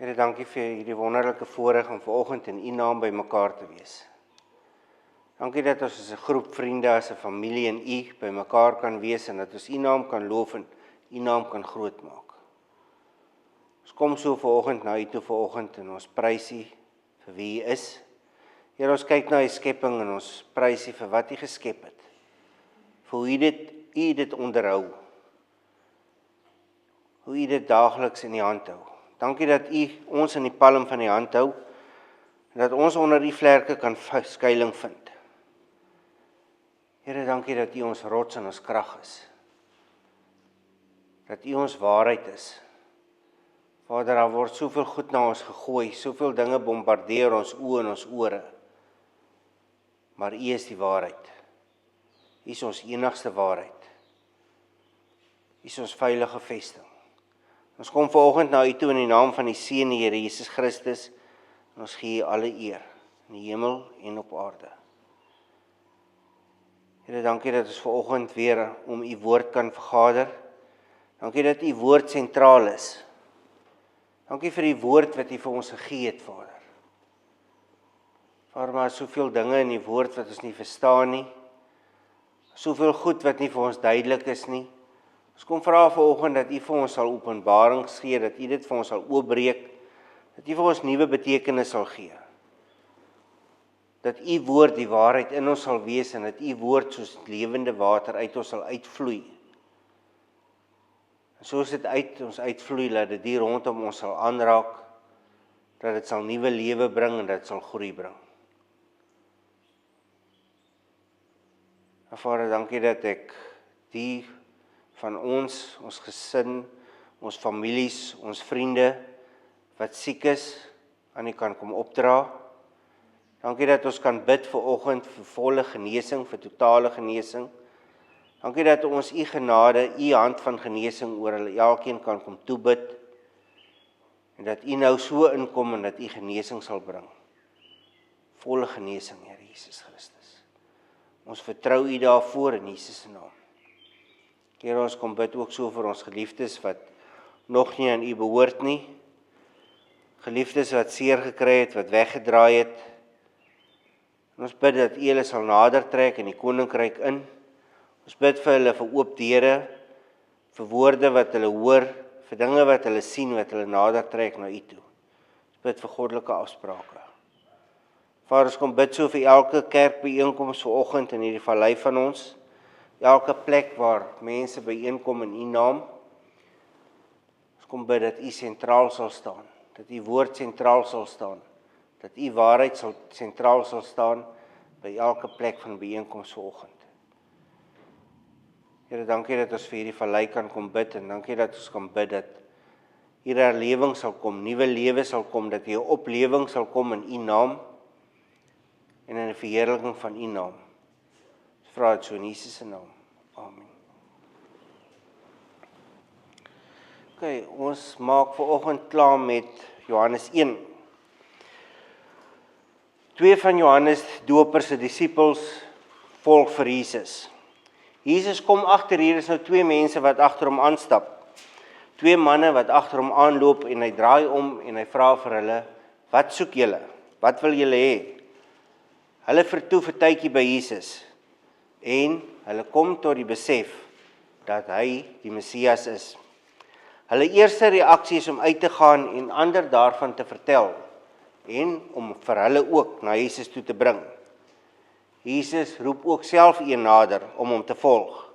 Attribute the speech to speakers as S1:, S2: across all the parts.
S1: Here, dankie vir hierdie wonderlike voorreg om vanoggend in U naam by mekaar te wees. Dankie dat ons as 'n groep vriende, as 'n familie in U by mekaar kan wees en dat ons U naam kan loof en U naam kan groot maak. Ons kom so vanoggend na U toe vanoggend en ons prys U vir wie U is. Here, ons kyk na U skepping en ons prys U vir wat U geskep het. Vir hoe U dit onderhou. Hoe U dit daagliks in die hand hou. Dankie dat U ons in die palm van die hand hou en dat ons onder U vlerke kan skuiling vind. Here, dankie dat U ons rots en ons krag is. Dat U ons waarheid is. Vader, daar word soveel goed na ons gegooi, soveel dinge bombardeer ons oë en ons ore. Maar U is die waarheid. U is ons enigste waarheid. U is ons veilige vesting. Ons kom vanoggend na U toe in die naam van die Seun, die Here Jesus Christus, en ons gee U alle eer, in die hemel en op aarde. Here, dankie dat ons vanoggend weer om U woord kan vergader. Dankie dat U woord sentraal is. Dankie vir die woord wat U vir ons gegee het, Vader. Vader, maar soveel dinge in die woord wat ons nie verstaan nie, soveel goed wat nie vir ons duidelik is nie. Ons kom vra vanoggend dat U vir ons sal openbarings gee, dat U dit vir ons sal oopbreek, dat U vir ons nuwe betekenis sal gee. Dat U woord die waarheid in ons sal wees en dat U woord soos lewende water uit ons sal uitvloei. En soos dit uit ons uitvloei, dat dit die rondom ons sal aanraak, dat dit sal nuwe lewe bring en dat dit sal groei bring. En Vader, dankie dat ek die van ons gesin, ons families, ons vriende, wat siek is, aan U kan kom opdra. Dankie dat ons kan bid vanoggend vir volle genesing, vir totale genesing. Dankie dat ons U genade, U hand van genesing oor hulle elkeen kan kom toebid, en dat U nou so inkom en dat U genesing sal bring. Volle genesing, Here Jesus Christus. Ons vertrou U daarvoor in Jesus se naam. Here, ons kom bid ook so vir ons geliefdes wat nog nie aan U behoort nie. Geliefdes wat seer gekry het, wat weggedraai het. En ons bid dat U hulle sal nader trek in die koninkryk in. Ons bid vir hulle vir oop deure, vir woorde wat hulle hoor, vir dinge wat hulle sien, wat hulle nader trek na U toe. Ons bid vir goddelike afsprake. Vader, ons kom bid so vir elke kerkbyeenkoms vanoggend in hierdie vallei van ons. Elke plek waar mense byeenkom in U naam. Ons kom bid dat U sentraal sal staan, dat U woord sentraal sal staan, dat U waarheid sentraal sal staan by elke plek van byeenkoms vanoggend. Here, dankie dat ons vir hierdie vallei kan kom bid en dankie dat ons kan bid dat hierdie herlewing sal kom, nuwe lewe sal kom, dat hierdie oplewing sal kom in U naam en in die verheerliking van U naam. Ons vra dit so in Jesus se naam. Amen. Okay, ons maak vanoggend klaar met Johannes 1. 2 van Johannes Doper se disippels volg vir Jesus. Jesus kom agter, hier is nou 2 mense wat agter hom aanstap. 2 manne wat agter hom aanloop en hy draai om en hy vra vir hulle, wat soek julle? Wat wil julle hê? Hulle vertoef 'n tydjie by Jesus en hulle kom tot die besef dat hy die Messias is. Hulle eerste reaksie is om uit te gaan en ander daarvan te vertel en om vir hulle ook na Jesus toe te bring. Jesus roep ook self een nader om hom te volg.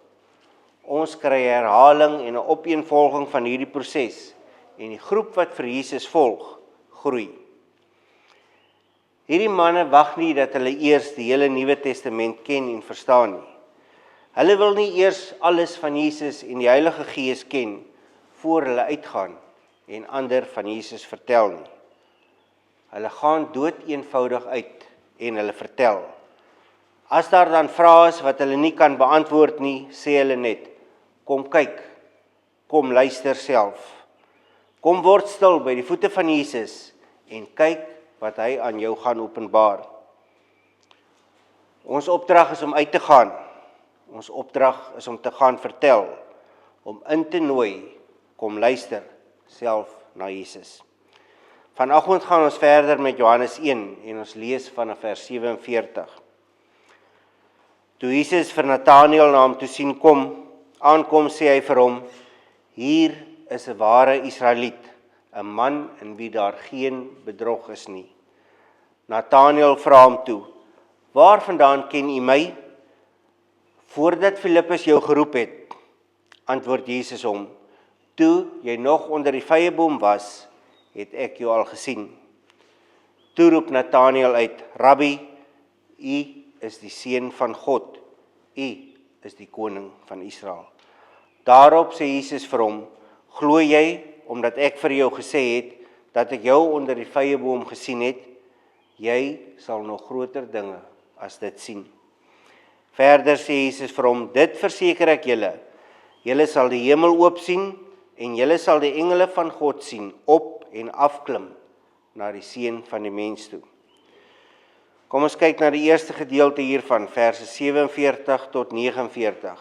S1: Ons kry herhaling en 'n opeenvolging van hierdie proses en die groep wat vir Jesus volg, groei. Hierdie manne wag nie dat hulle eers die hele Nuwe Testament ken en verstaan nie. Hulle wil nie eers alles van Jesus en die Heilige Gees ken voor hulle uitgaan en ander van Jesus vertel nie. Hulle gaan dood eenvoudig uit en hulle vertel. As daar dan vrae is wat hulle nie kan beantwoord nie, sê hulle net, kom kyk, kom luister self. Kom word stil by die voete van Jesus en kyk wat hy aan jou gaan openbaar. Ons opdrag is om uit te gaan. Ons opdrag is om te gaan vertel, om in te nooi, kom luister self na Jesus. Vanoggend gaan ons verder met Johannes 1 en ons lees vanaf vers 47. Toe Jesus vir Nathanael na hom toe sien aankom, sê hy vir hom: Hier is 'n ware Israeliet, 'n man in wie daar geen bedrog is nie. Nathanael vra hom toe: Waar vandaan ken u my? Voordat Filippus jou geroep het, antwoord Jesus hom: Toe jy nog onder die vyeboom was, het ek jou al gesien. Toe roep Nathanael uit: Rabbi, u is die seun van God, u is die koning van Israel. Daarop sê Jesus vir hom: Glo jy omdat ek vir jou gesê het dat ek jou onder die vyeboom gesien het? Jy sal nog groter dinge as dit sien. Verder sê Jesus vir hom: Dit verseker ek julle, julle sal die hemel oop sien en julle sal die engele van God sien op en afklim na die seun van die mens toe. Kom ons kyk na die eerste gedeelte hiervan, verse 47 tot 49.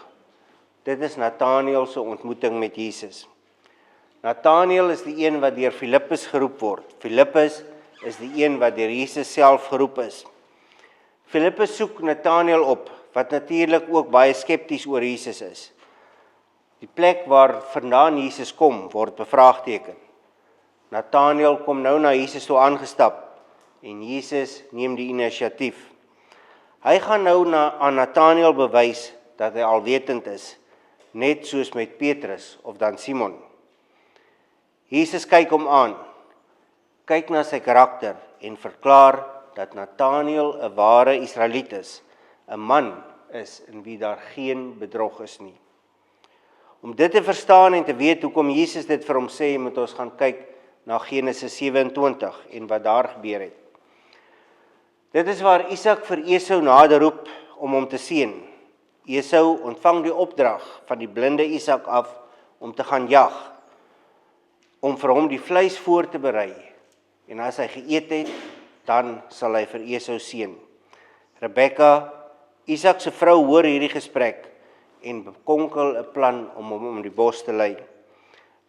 S1: Dit is Nathanael se ontmoeting met Jesus. Nathanael is die een wat deur Filippus geroep word. Filippus is die een wat deur Jesus self geroep is. Filippus soek Nathanael op, wat natuurlik ook baie skepties oor Jesus is. Die plek waar vandaan Jesus kom, word bevraagteken. Nathanael kom nou na Jesus toe aangestap en Jesus neem die inisiatief. Hy gaan nou aan Nathanael bewys dat hy alwetend is, net soos met Petrus of dan Simon. Jesus kyk hom aan, kyk na sy karakter en verklaar dat Nathanael 'n ware Israeliet is, 'n man is in wie daar geen bedrog is nie. Om dit te verstaan en te weet hoekom Jesus dit vir hom sê, moet ons gaan kyk na Genesis 27 en wat daar gebeur het. Dit is waar Isak vir Esau nader roep om hom te seën. Esau ontvang die opdrag van die blinde Isak af om te gaan jag, om vir hom die vleis voor te berei. En as hy geëet het, dan sal hy vir Esau seën. Rebekka, Isak se vrou, hoor hierdie gesprek en bekonkel 'n plan om hom om die bos te lei.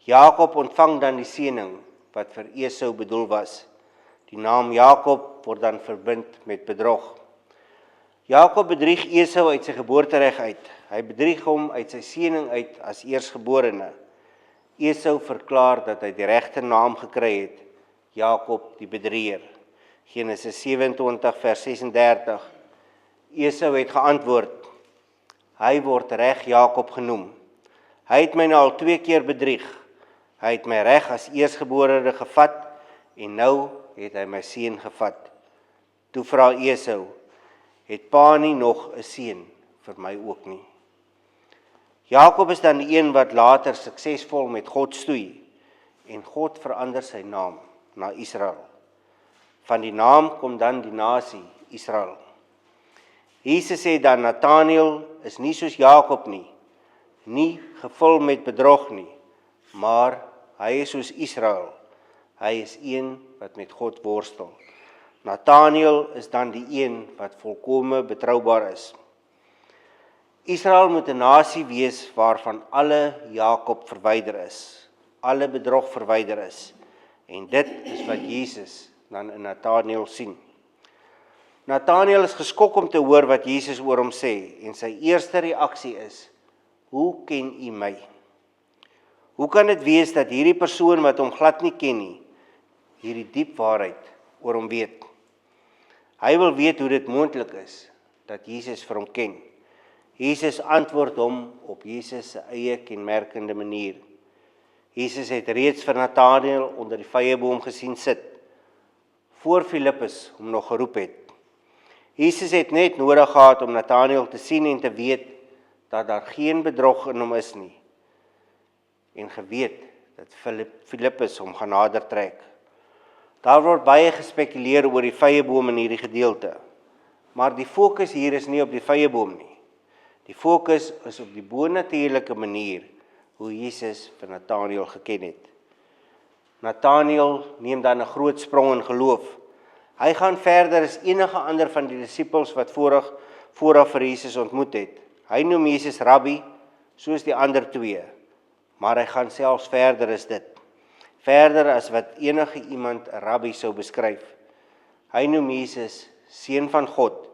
S1: Jakob ontvang dan die seëning wat vir Esau bedoel was. Die naam Jakob word dan verbind met bedrog. Jakob bedrieg Esau uit sy geboortereg uit. Hy bedrieg hom uit sy seëning uit as eersgeborene. Esau verklaar dat hy die regte naam gekry het, Jakob die bedrieger. Genesis 27 vers 36. Esau het geantwoord: Hy word reg Jakob genoem. Hy het my nou al 2 keer bedrieg. Hy het my reg as eersgeborene gevat en nou het hy my seun gevat. Toe vra Esau: Het pa nie nog 'n seun vir my ook nie? Jakob is dan die een wat later suksesvol met God stoei en God verander sy naam na Israel. Van die naam kom dan die nasie Israel. Jesus sê dan Nathanael is nie soos Jakob nie gevul met bedrog nie, maar hy is soos Israel. Hy is een wat met God worstel. Nathanael is dan die een wat volkome betroubaar is. Israel moet 'n nasie wees waarvan alle Jakob verwyder is, alle bedrog verwyder is. En dit is wat Jesus dan in Nathanael sien. Nathanael is geskok om te hoor wat Jesus oor hom sê en sy eerste reaksie is: Hoe ken u my? Hoe kan dit wees dat hierdie persoon wat hom glad nie ken nie, hierdie diep waarheid oor hom weet? Hy wil weet hoe dit moontlik is dat Jesus vir hom ken. Jesus antwoord hom op Jesus se eie kenmerkende manier. Jesus het reeds vir Nathanael onder die vyeboom gesien sit, voor Filippus hom nog geroep het. Jesus het net nodig gehad om Nathanael te sien en te weet dat daar geen bedrog in hom is nie, en geweet dat Filippus hom gaan nader trek. Daar word baie gespekuleer oor die vyeboom in hierdie gedeelte, maar die fokus hier is nie op die vyeboom nie. Die fokus is op die bonatuurlike manier hoe Jesus vir Nathanael geken het. Nathanael neem dan 'n groot sprong in geloof. Hy gaan verder as enige ander van die disippels wat vooraf vir Jesus ontmoet het. Hy noem Jesus Rabbi, soos die ander 2, maar hy gaan selfs verder as dit. verder as wat enige iemand 'n rabbi sou beskryf. Hy noem Jesus seun van God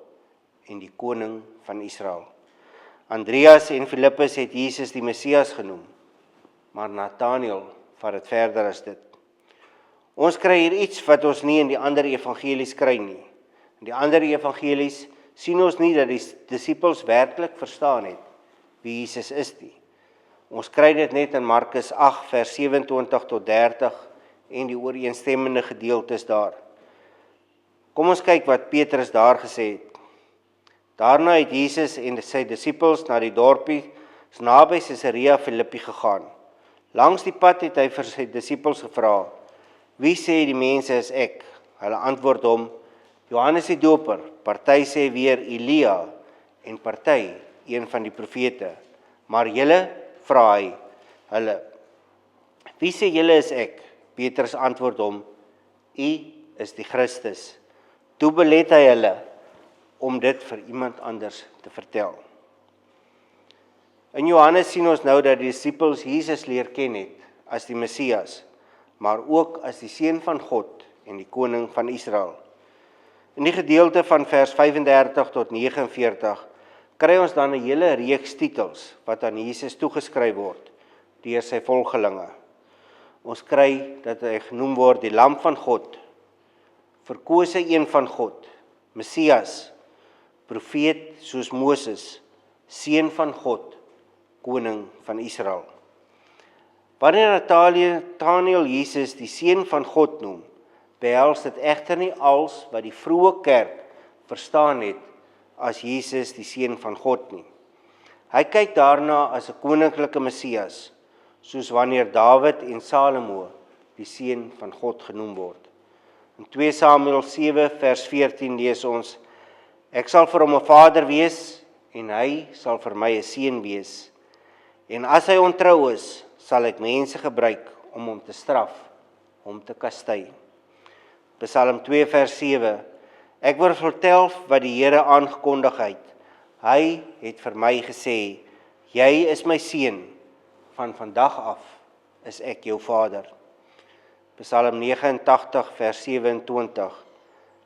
S1: en die koning van Israel. Andreas en Filippus het Jesus die Messias genoem, maar Nathanael vat dit verder as dit. Ons kry hier iets wat ons nie in die ander evangelies kry nie. In die ander evangelies sien ons nie dat die disippels werklik verstaan het wie Jesus is nie. Ons kry dit net in Markus 8 vers 27 tot 30 en die ooreenstemmende gedeeltes daar. Kom ons kyk wat Petrus daar gesê het. Daarna het Jesus en sy disippels na die dorpie naby Caesarea Philippi gegaan. Langs die pad het hy vir sy disippels gevra: "Wie sê die mense is ek?" Hulle antwoord hom: "Johannes die Doper, party sê weer Elia en party een van die profete." "Maar julle?" vra hy hulle. "Wie sê julle is ek?" Petrus antwoord hom: "U is die Christus." Toe belet hy hulle om dit vir iemand anders te vertel. In Johannes sien ons nou dat die disippels Jesus leer ken het as die Messias, maar ook as die seun van God en die koning van Israel. In die gedeelte van vers 35 tot 49 kry ons dan 'n hele reeks titels wat aan Jesus toegeskryf word deur sy volgelinge. Ons kry dat hy genoem word die Lam van God, verkose een van God, Messias, profeet soos Moses, seun van God, koning van Israel. Wanneer Nathanael Jesus die seun van God noem, behels dit egter nie als wat die vroeë kerk verstaan het as Jesus die seun van God nie. Hy kyk daarna as 'n koninklike Messias, soos wanneer Dawid en Salomo die seun van God genoem word. In 2 Samuel 7 vers 14 lees ons: "Ek sal vir hom 'n vader wees en hy sal vir my 'n seun wees. En as hy ontrou is, sal ek mense gebruik om hom te straf, om te kastei." Psalm 2 vers 7: "Ek wil vertel wat die Here aangekondig het. Hy het vir my gesê: Jy is my seun, van vandag af is ek jou vader." Psalm 89 vers 27: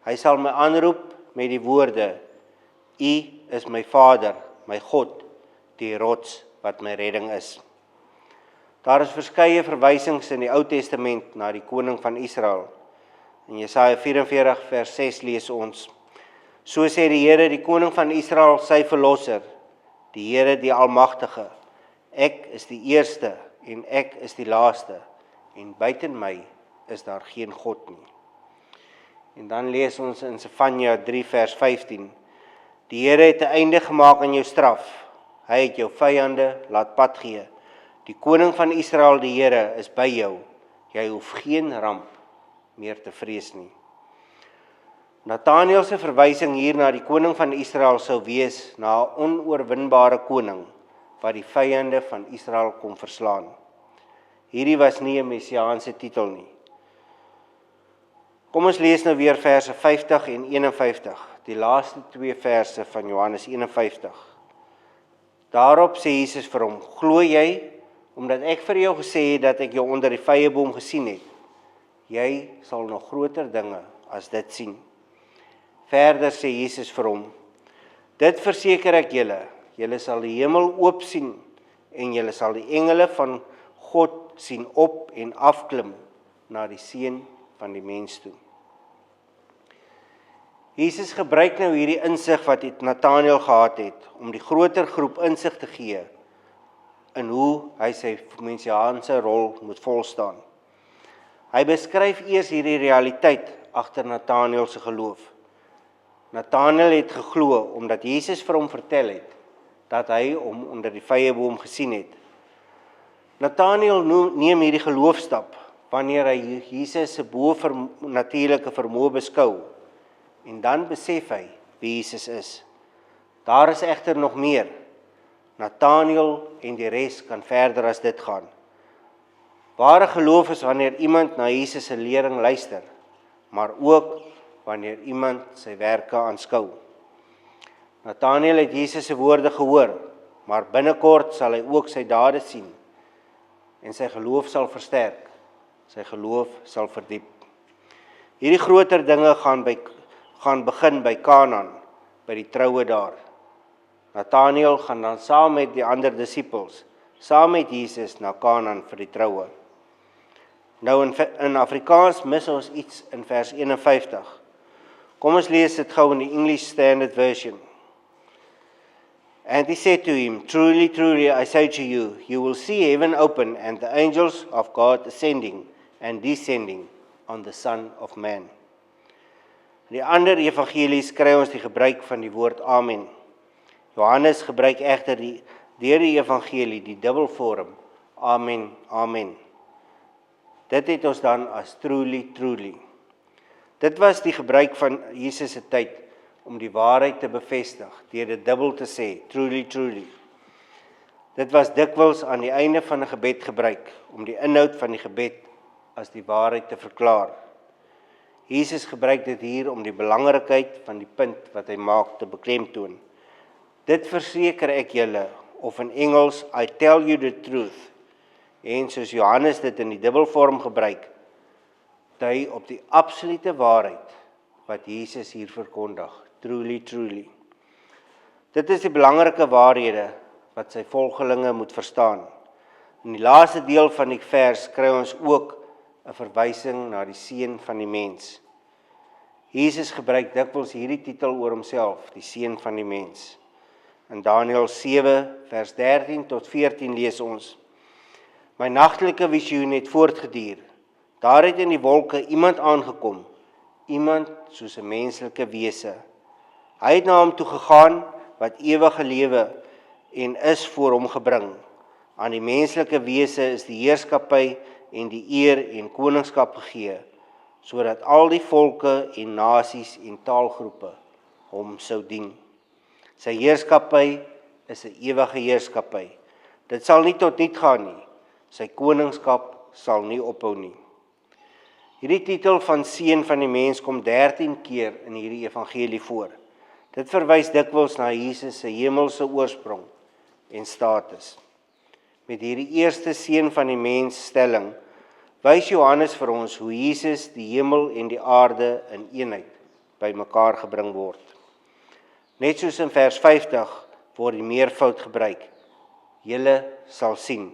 S1: "Hy sal my aanroep met die woorde: U is my Vader, my God, die rots wat my redding is." Daar is verskeie verwysings in die Ou Testament na die koning van Israel. In Jesaja 44 vers 6 lees ons: "So sê die Here, die koning van Israel, sy verlosser, die Here die Almagtige: Ek is die eerste en ek is die laaste, en buiten my is daar geen God nie." En dan lees ons in Sefanja 3 vers 15: "Die Here het 'n einde gemaak aan jou straf. Hy het jou vyande laat pad gee. Die koning van Israel, die Here, is by jou. Jy hoef geen ramp meer te vrees nie." Nathanael se verwysing hier na die koning van Israel sou wees na 'n onoorwinbare koning wat die vyande van Israel kon verslaan. Hierdie was nie 'n messiaanse titel nie. Kom ons lees nou weer verse 50 en 51, die laaste 2 verse van Johannes 51. Daarop sê Jesus vir hom: "Glo jy, omdat ek vir jou gesê het dat ek jou onder die vyeboom gesien het? Jy sal nog groter dinge as dit sien." Verder sê Jesus vir hom: "Dit verseker ek julle, julle sal die hemel oop sien en julle sal die engele van God sien op en afklim na die seun van die mens toe." Jesus gebruik nou hierdie insig wat Nathanael gehad het om die groter groep insig te gee in hoe hy sy messiaanse rol moet volstaan. Hy beskryf eers hierdie realiteit agter Nathanael se geloof. Nathanael het geglo omdat Jesus vir hom vertel het dat hy hom onder die vyeboom gesien het. Nathanael neem hierdie geloofstap wanneer hy Jesus se bonatuurlike vermoë beskou, en dan besef hy wie Jesus is. Daar is egter nog meer. Nathanael en die res kan verder as dit gaan. Ware geloof is wanneer iemand na Jesus se lering luister, maar ook wanneer iemand sy werke aanskou. Nathanael het Jesus se woorde gehoor, maar binnekort sal hy ook sy dade sien en sy geloof sal versterk. sy geloof sal verdiep. Hierdie groter dinge gaan begin by Kanaan, by die troue daar. Nathanael gaan dan saam met die ander disippels, saam met Jesus na Kanaan vir die troue. Nou in Afrikaans mis ons iets in vers 51. Kom ons lees dit gou in die English Standard Version. And he said to him, Truly, truly, I say to you, you will see heaven open and the angels of God ascending and descending on the Son of Man. In die ander evangelies kry ons die gebruik van die woord Amen. Johannes gebruik egter deur die evangelie die dubbelvorm Amen, Amen. Dit het ons dan as truly, truly. Dit was die gebruik van Jesus se tyd om die waarheid te bevestig, deur dit dubbel te sê, truly, truly. Dit was dikwels aan die einde van 'n gebed gebruik, om die inhoud van die gebed as die waarheid te verklaar. Jesus gebruik dit hier om die belangrikheid van die punt wat hy maak te beklemtoon. Dit verseker ek julle, of in Engels, I tell you the truth, en soos Johannes dit in die dubbelvorm gebruik, dui op die absolute waarheid wat Jesus hier verkondig, truly, truly. Dit is die belangrike waarhede wat sy volgelinge moet verstaan. In die laaste deel van die vers kry ons ook 'n verwysing na die seun van die mens. Jesus gebruik dikwels hierdie titel oor homself, die seun van die mens. In Daniël 7 vers 13 tot 14 lees ons: My nagtelike visioen het voortgeduur. Daar het in die wolke iemand aangekom, iemand soos 'n menslike wese. Hy het na hom toe gegaan wat ewige lewe en is voor hom gebring. Aan die menslike wese is die heerskappy en die eer en koningskap gegee, sodat al die volke en nasies en taalgroepe hom sou dien. Sy heerskappy is 'n ewige heerskappy. Dit sal nie tot niet gaan nie. Sy koningskap sal nie ophou nie. Hierdie titel van seun van die mens kom 13 keer in hierdie evangelie voor. Dit verwys dikwels na Jesus se hemelse oorsprong en status. Met hierdie eerste seun van die mens stelling wys Johannes vir ons hoe Jesus die hemel en die aarde in eenheid bymekaar gebring word. Net soos in vers 50 word die meervoud gebruik. Julle sal sien.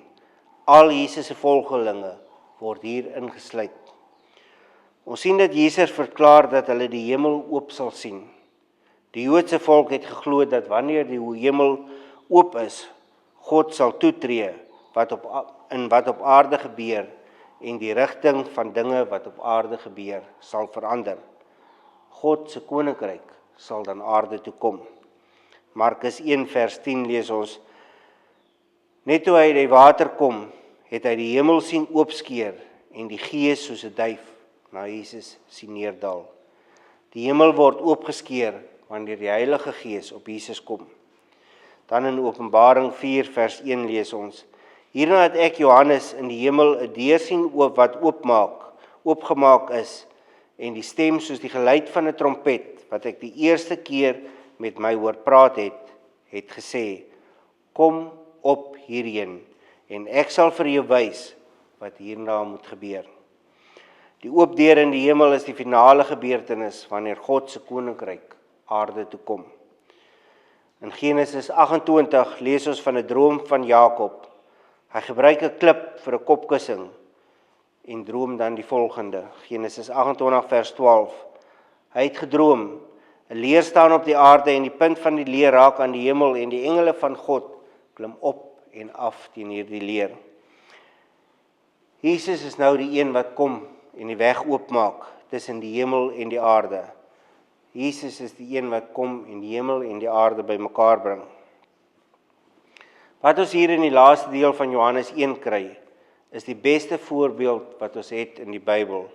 S1: Al Jesus se volgelinge word hier ingesluit. Ons sien dat Jesus verklaar dat hulle die hemel oop sal sien. Die Joodse volk het geglo dat wanneer die hemel oop is, God sal toetree wat op aarde gebeur en die rigting van dinge wat op aarde gebeur sal verander. God se koninkryk sal dan aarde toe kom. Markus 1 vers 10 lees ons: Net toe hy uit die water kom, het hy die hemel sien oopskeer en die Gees soos 'n duif na Jesus sien neerdal. Die hemel word oopgeskeer wanneer die Heilige Gees op Jesus kom. Dan in Openbaring 4 vers 1 lees ons: Hierna het ek Johannes in die hemel 'n deur sien wat oopgemaak is, en die stem soos die geluid van 'n trompet, wat ek die eerste keer met my hoor praat het gesê: Kom op hierheen, en ek sal vir jou wys wat hierna moet gebeur. Die oop deur in die hemel is die finale gebeurtenis wanneer God se koninkryk aarde toe kom. In Genesis 28 lees ons van 'n droom van Jakob. Hy gebruik 'n klip vir 'n kopkussing en droom dan die volgende. Genesis 28 vers 12. Hy het gedroom: 'n leer staan op die aarde en die punt van die leer raak aan die hemel en die engele van God klim op en af teen hierdie leer. Jesus is nou die een wat kom en die weg oopmaak tussen die hemel en die aarde. Jesus is die een wat kom en die hemel en die aarde bymekaar bring. Wat ons hier in die laaste deel van Johannes 1 kry, is die beste voorbeeld wat ons het in die Bybel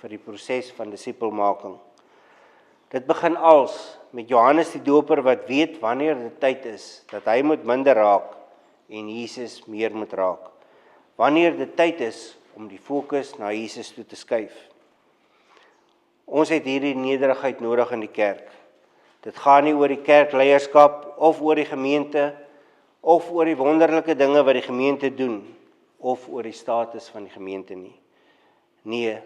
S1: vir die proses van disipelmaking. Dit begin als met Johannes die Doper wat weet wanneer dit tyd is dat hy moet minder raak en Jesus meer moet raak. Wanneer dit tyd is om die fokus na Jesus toe te skuif. Ons het hierdie nederigheid nodig in die kerk. Dit gaan nie oor die kerkleierskap of oor die gemeente of oor die wonderlike dinge wat die gemeente doen of oor die status van die gemeente nie. Nee,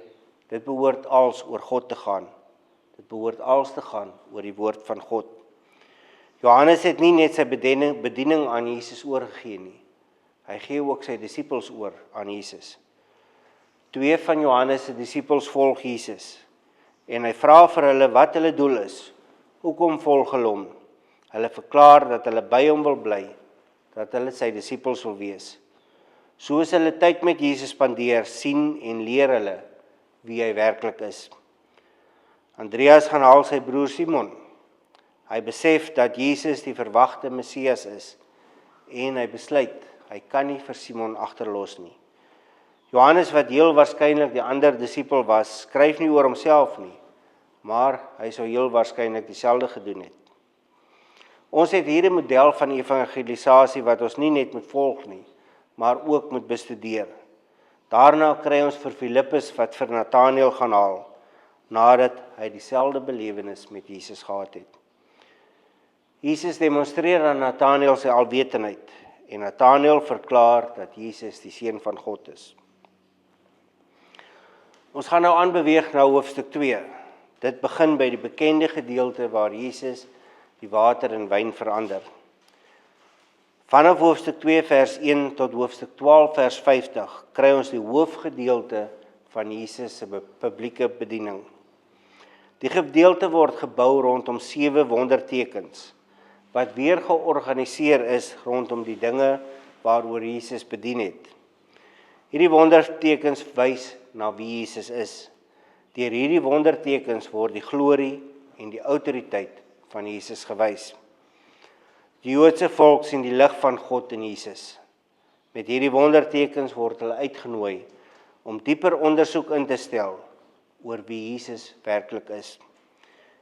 S1: dit behoort als oor God te gaan. Dit behoort als te gaan oor die woord van God. Johannes het nie net sy bediening aan Jesus oorgegee nie. Hy gee ook sy disippels oor aan Jesus. 2 van Johannes se disippels volg Jesus. En hy vra vir hulle wat hulle doel is. Hoekom volg hulle hom? Hulle verklaar dat hulle by hom wil bly, dat hulle sy disippels wil wees. Soos hulle tyd met Jesus spandeer, sien en leer hulle wie hy werklik is. Andreas gaan haal sy broer Simon. Hy besef dat Jesus die verwagte Messias is en hy besluit, hy kan nie vir Simon agterlos nie. Johannes, wat heel waarskynlik die ander disipel was, skryf nie oor homself nie, maar hy sou heel waarskynlik dieselfde gedoen het. Ons het hier 'n model van evangelisasie wat ons nie net moet volg nie, maar ook moet bestudeer. Daarna kry ons vir Filippus wat vir Nathanael gaan haal, nadat hy dieselfde belewenis met Jesus gehad het. Jesus demonstreer aan Nathanael sy alwetendheid en Nathanael verklaar dat Jesus die Seun van God is. Ons gaan nou aanbeweeg na hoofstuk 2. Dit begin by die bekende gedeelte waar Jesus die water in wyn verander. Vanaf hoofstuk 2 vers 1 tot hoofstuk 12 vers 50 kry ons die hoofgedeelte van Jesus se publieke bediening. Die gedeelte word gebou rondom 7 wondertekens, wat weer georganiseer is rondom die dinge waaroor Jesus bedien het. Hierdie wondertekens wys na wie Jesus is. Deur hierdie wondertekens word die glorie en die autoriteit van Jesus gewys. Die Joodse volk sien die lig van God in Jesus. Met hierdie wondertekens word hulle uitgenooi om dieper ondersoek in te stel oor wie Jesus werklik is.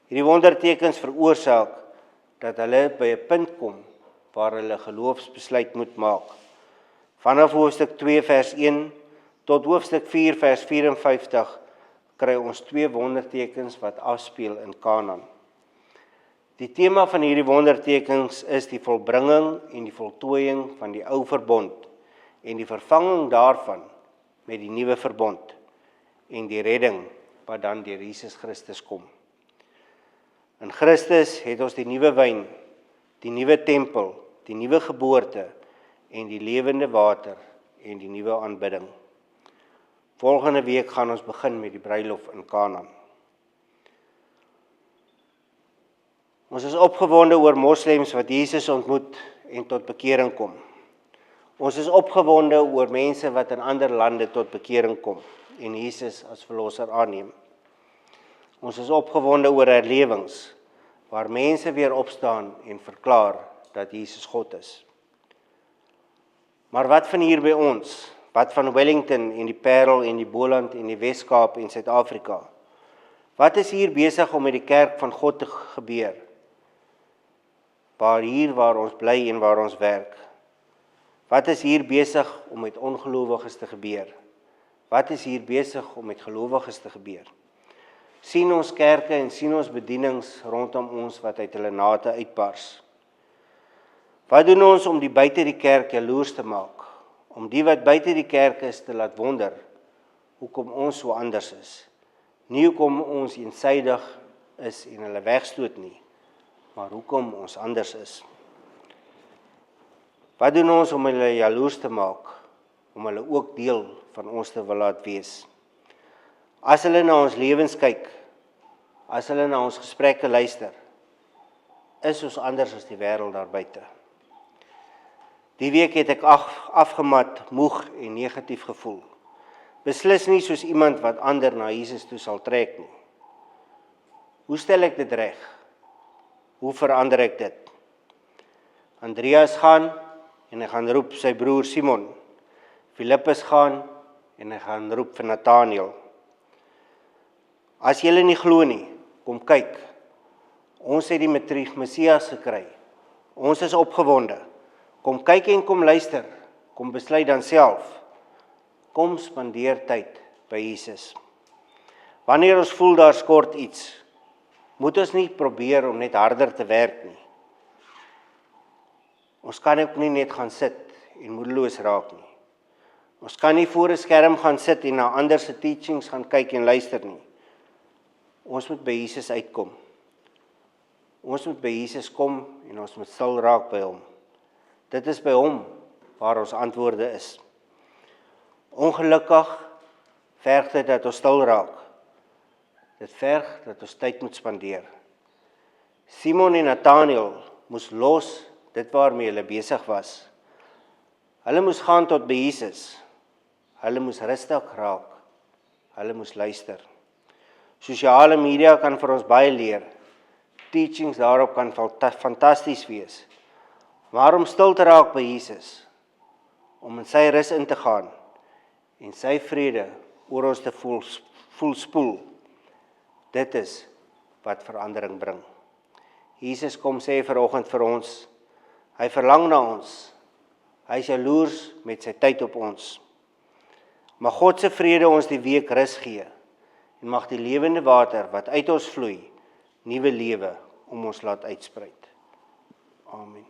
S1: Hierdie wondertekens veroorsaak dat hulle by 'n punt kom waar hulle geloofsbesluit moet maak. Vanaf hoofstuk 2 vers 1 tot hoofstuk 4 vers 54 kry ons 2 wondertekens wat afspeel in Kanaan. Die tema van hierdie wondertekens is die volbringing en die voltooiing van die ou verbond en die vervanging daarvan met die nuwe verbond en die redding wat dan deur Jesus Christus kom. In Christus het ons die nuwe wyn, die nuwe tempel, die nuwe geboorte en die lewende water en die nuwe aanbidding. Volgende week gaan ons begin met die bruilof in Kanaan. Ons is opgewonde oor moslems wat Jesus ontmoet en tot bekering kom. Ons is opgewonde oor mense wat in ander lande tot bekering kom en Jesus as verlosser aanneem. Ons is opgewonde oor herlewings waar mense weer opstaan en verklaar dat Jesus God is. Maar wat van hier by ons? Wat van Wellington en die Parel en die Boland en die Wes-Kaap en Suid-Afrika? Wat is hier besig om met die kerk van God te gebeur? Waar ons bly en waar ons werk? Wat is hier besig om met ongelowiges te gebeur? Wat is hier besig om met gelowiges te gebeur? Sien ons kerke en sien ons bedienings rondom ons wat uit hulle nate uitbars? Wat doen ons om die buite die kerk jaloers te maak? Om die wat buite die kerk is te laat wonder hoekom ons so anders is? Nie hoekom ons eensydig is en hulle wegstoot nie, maar hoekom ons anders is. Wat doen ons om hulle jaloers te maak, om hulle ook deel van ons te wil laat wees? As hulle na ons lewens kyk, as hulle na ons gesprekke luister, is ons anders as die wêreld daar buite. Die week het ek afgemat, moeg en negatief gevoel. Beslis nie soos iemand wat ander na Jesus toe sal trek nie. Hoe stel ek dit reg? Hoe verander ek dit? Andreas gaan en hy gaan roep sy broer Simon. Filippus gaan en hy gaan roep vir Nathanael. As julle nie glo nie, kom kyk. Ons het die Messias gekry. Ons is opgewonde. Kom kyk en kom luister. Kom besluit dan self. Kom spandeer tyd by Jesus. Wanneer ons voel daar skort iets, moet ons nie probeer om net harder te werk nie. Ons kan ook nie net gaan sit en moedeloos raak nie. Ons kan nie voor 'n skerm gaan sit en na ander se teachings gaan kyk en luister nie. Ons moet by Jesus uitkom. Ons moet by Jesus kom en ons moet stil raak by hom. Dit is by hom waar ons antwoorde is. Ongelukkig verg dit dat ons stil raak. Dit verg dat ons tyd moet spandeer. Simon en Nathanael moes los dit waarmee hulle besig was. Hulle moes gaan tot by Jesus. Hulle moes rustig raak. Hulle moes luister. Sosiale media kan vir ons baie leer. Teachings daarop kan fantasties wees. Maar om stil te raak by Jesus, om in sy rus in te gaan en sy vrede oor ons te voel spoel, dit is wat verandering bring. Jesus kom sê vanoggend vir ons, hy verlang na ons, hy is jaloers met sy tyd op ons. Mag God se vrede ons die week rus gee, en mag die lewende water wat uit ons vloei, nuwe lewe om ons laat uitspruit. Amen.